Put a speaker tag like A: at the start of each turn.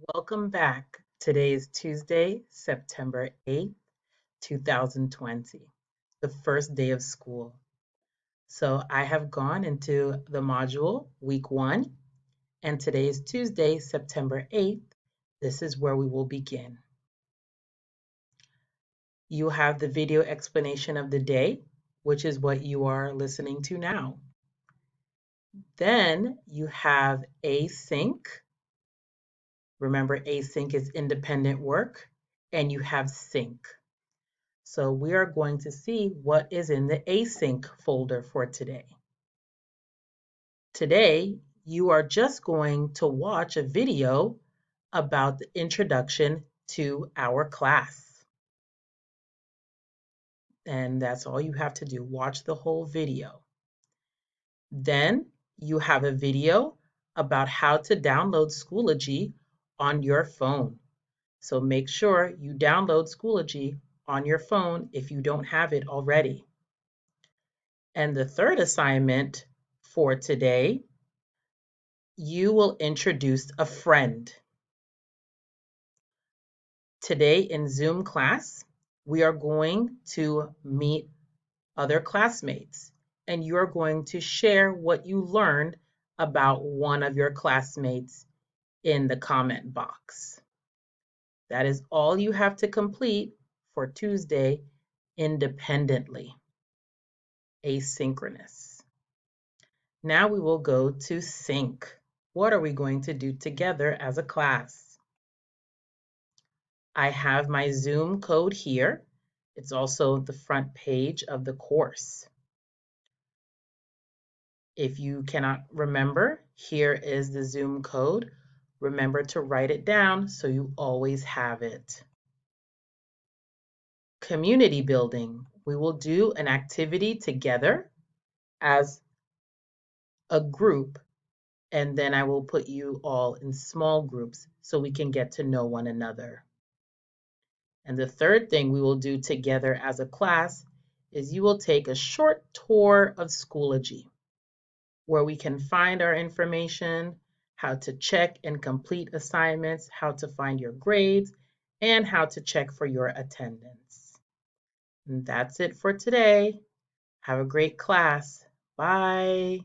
A: Welcome back. Today is Tuesday, September 8th, 2020, the first day of school. So I have gone into the module week 1, and today is Tuesday, September 8th. This is where we will begin. You have the video explanation of the day, which is what you are listening to now. Then you have async. Remember, async is independent work, and you have sync. So we are going to see what is in the async folder for today. Today, you are just going to watch a video about the introduction to our class. And that's all you have to do, watch the whole video. Then you have a video about how to download Schoology on your phone. So make sure you download Schoology on your phone if you don't have it already. And the third assignment for today, you will introduce a friend. Today in Zoom class, we are going to meet other classmates, and you are going to share what you learned about one of your classmates in the comment box. That is all you have to complete for Tuesday independently, asynchronous. Now we will go to sync. What are we going to do together as a class? I have my Zoom code here. It's also the front page of the course. If you cannot remember, here is the Zoom code. Remember to write it down so you always have it. Community building. We will do an activity together as a group, and then I will put you all in small groups so we can get to know one another. And the third thing we will do together as a class is you will take a short tour of Schoology, where we can find our information, how to check and complete assignments, how to find your grades, and how to check for your attendance. And that's it for today. Have a great class. Bye.